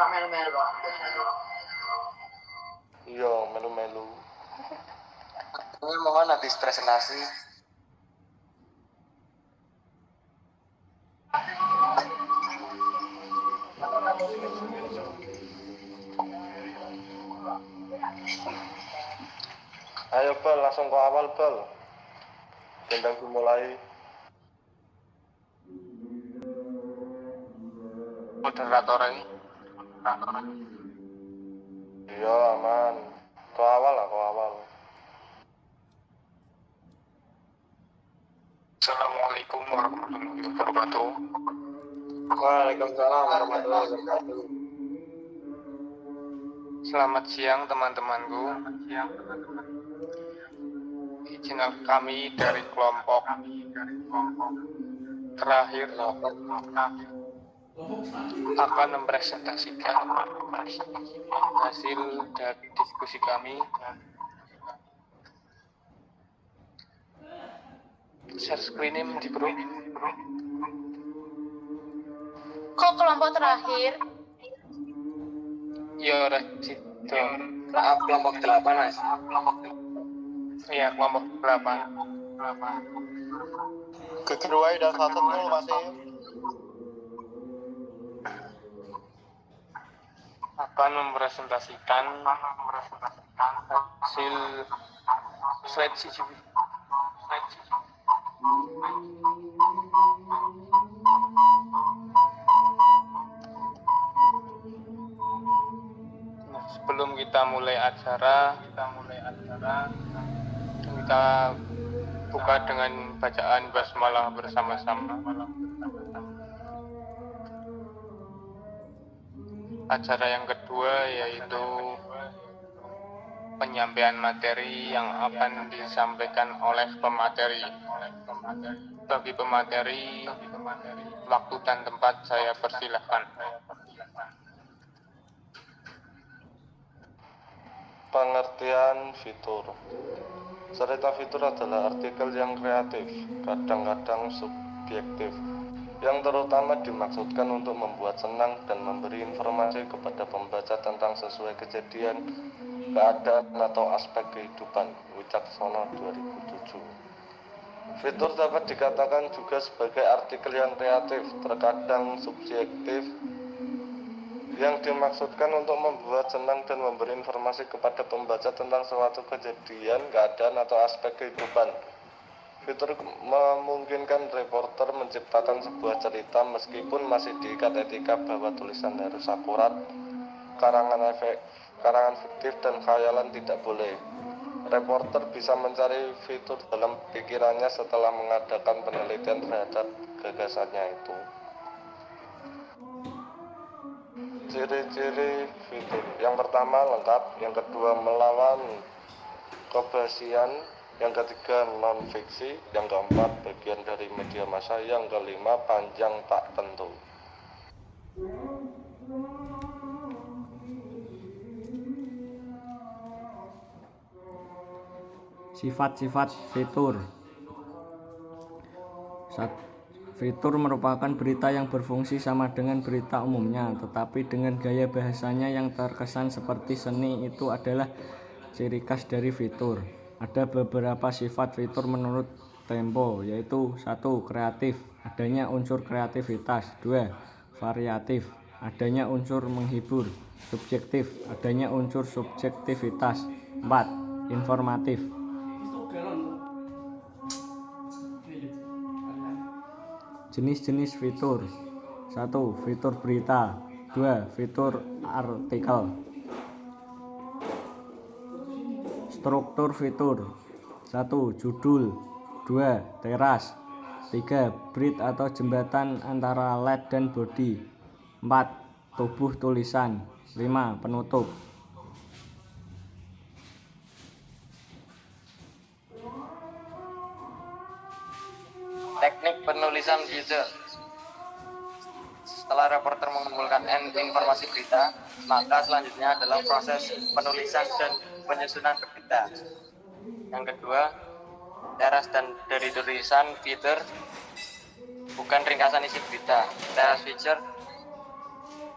Pak melu-melu. Iya, melu-melu. Ini mohon habis presentasi. Ayo Bal, langsung ke awal Bal. Gendang dimulai. Moderator ini. Iya aman. Ke awal lah, ke awal. Assalamualaikum warahmatullahi wabarakatuh. Waalaikumsalam warahmatullahi wabarakatuh. Selamat siang teman-temanku. Izin kami dari kelompok terakhir akan mempresentasikan hasil dari diskusi kami. Share screen di bro. Kok kelompok terakhir? Ya Rasido. Maaf kelompok 8 Mas. Iya kelompok 8. Kedua udah 1-0 masih. Akan mempresentasikan hasil slide CGV. Nah, sebelum kita mulai acara, kita buka dengan bacaan basmalah bersama-sama. Acara yang kedua yaitu penyampaian materi yang akan disampaikan oleh pemateri. Bagi pemateri, waktu dan tempat saya persilahkan. Pengertian fitur. Cerita fitur adalah artikel yang kreatif, kadang-kadang subjektif, yang terutama dimaksudkan untuk membuat senang dan memberi informasi kepada pembaca tentang sesuai kejadian, keadaan atau aspek kehidupan. Wicaksono 2007. Fitur dapat dikatakan juga sebagai artikel yang kreatif, terkadang subjektif, yang dimaksudkan untuk membuat senang dan memberi informasi kepada pembaca tentang suatu kejadian, keadaan atau aspek kehidupan. Fitur memungkinkan reporter menciptakan sebuah cerita meskipun masih diikat etika bahwa tulisan harus akurat, karangan fiktif dan khayalan tidak boleh. Reporter bisa mencari fitur dalam pikirannya setelah mengadakan penelitian terhadap gagasannya itu. Ciri-ciri fitur. Yang pertama lengkap, yang kedua melawan kebasian, yang ketiga non-fiksi, yang keempat bagian dari media massa, yang kelima panjang tak tentu. Sifat-sifat fitur. Fitur merupakan berita yang berfungsi sama dengan berita umumnya, tetapi dengan gaya bahasanya yang terkesan seperti seni. Itu adalah ciri khas dari fitur. Ada beberapa sifat fitur menurut Tempo, yaitu 1. Kreatif, adanya unsur kreativitas. 2. Variatif, adanya unsur menghibur. Subjektif, adanya unsur subjektivitas. 4. Informatif. Jenis-jenis fitur. 1. Fitur berita. 2. Fitur artikel. Struktur fitur. 1. Judul. 2. Teras. 3. Bridge atau jembatan antara LED dan bodi. 4. Tubuh tulisan. 5. Penutup. Teknik penulisan fitur. Setelah reporter mengumpulkan informasi berita, maka selanjutnya adalah proses penulisan dan penyusunan berita. Yang kedua, teras dan dari tulisan fitur. bukan ringkasan isi berita. Teras feature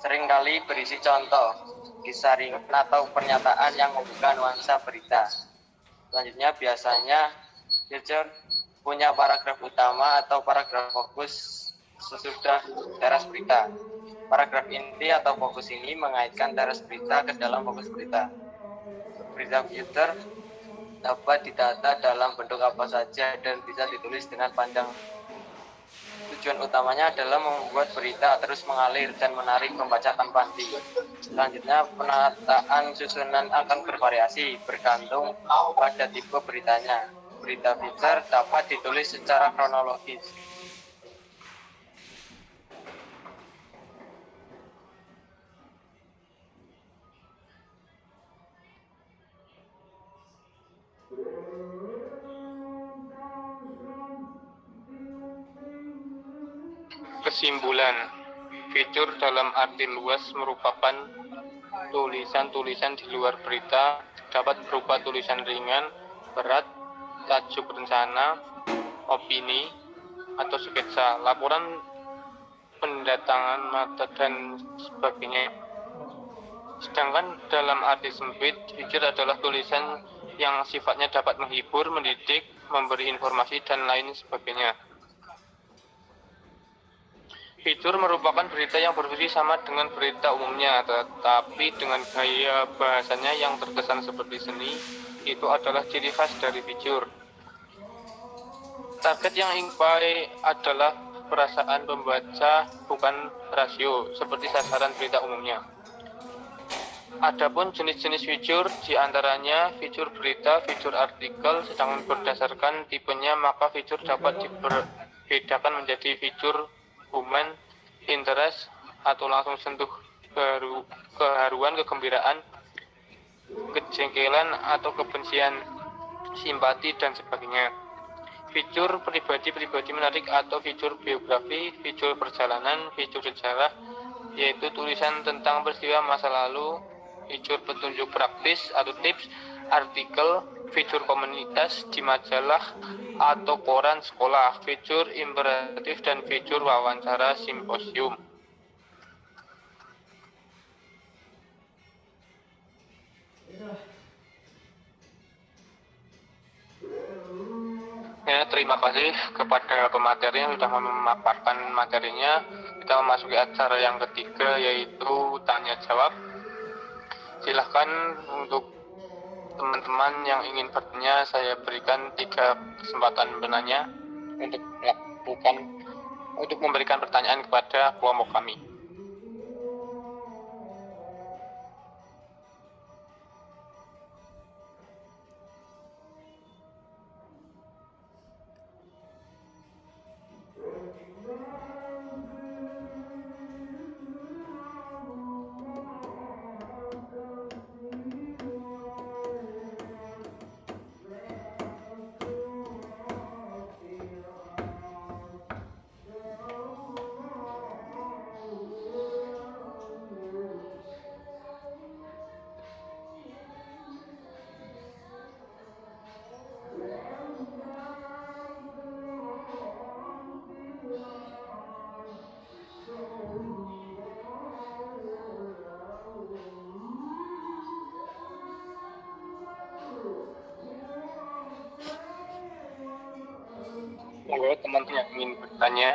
seringkali berisi contoh, kisah ringan atau pernyataan yang membuka nuansa berita. Selanjutnya biasanya feature punya paragraf utama atau paragraf fokus sesudah teras berita. Paragraf inti atau fokus ini mengaitkan teras berita ke dalam fokus berita. Berita feature dapat ditata dalam bentuk apa saja dan bisa ditulis dengan panjang. Tujuan utamanya adalah membuat berita terus mengalir dan menarik pembaca tanpa henti. Selanjutnya, penataan susunan akan bervariasi bergantung pada tipe beritanya. Berita feature dapat ditulis secara kronologis. Kesimpulan, fitur dalam arti luas merupakan tulisan-tulisan di luar berita, dapat berupa tulisan ringan, berat, tajuk rencana, opini, atau sketsa, laporan pendatangan mata, dan sebagainya. Sedangkan dalam arti sempit, fitur adalah tulisan yang sifatnya dapat menghibur, mendidik, memberi informasi, dan lain sebagainya. Fitur merupakan berita yang berfungsi sama dengan berita umumnya, tetapi dengan gaya bahasanya yang terkesan seperti seni. Itu adalah ciri khas dari fitur. Target yang ingin adalah perasaan pembaca, bukan rasio, seperti sasaran berita umumnya. Adapun jenis-jenis fitur, diantaranya fitur berita, fitur artikel, sedangkan berdasarkan tipenya maka fitur dapat dibedakan menjadi fitur human interest atau langsung sentuh keharuan, kegembiraan, kejengkelan atau kebencian, simpati, dan sebagainya. Fitur pribadi menarik atau fitur biografi, fitur perjalanan, fitur sejarah, yaitu tulisan tentang peristiwa masa lalu, fitur petunjuk praktis atau tips, artikel, fitur komunitas di majalah atau koran sekolah, fitur imperatif, dan fitur wawancara simposium. Ya, terima kasih kepada pemateri yang sudah memaparkan materinya. Kita memasuki acara yang ketiga, yaitu tanya jawab. Silahkan untuk teman-teman yang ingin bertanya, saya berikan 3 kesempatan bertanya untuk memberikan pertanyaan kepada kelompok kami. Monggo teman-teman yang ingin bertanya.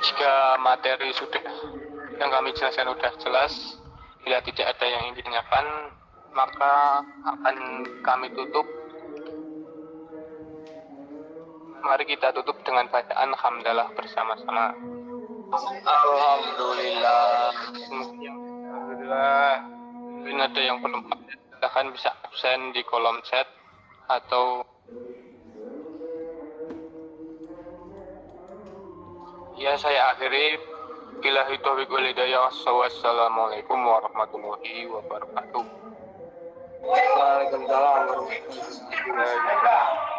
Jika materi sudah yang kami jelaskan sudah jelas, bila tidak ada yang ingin ditanyakan, maka akan kami tutup. Mari kita tutup dengan bacaan hamdalah bersama-sama. Alhamdulillah. Alhamdulillah. Mungkin ada yang belum silahkan bisa absen di kolom chat atau ya saya akhiri. Billahi taufiq wal hidayah. Wassalamualaikum warahmatullahi wabarakatuh. Waalaikumsalam warahmatullahi wabarakatuh.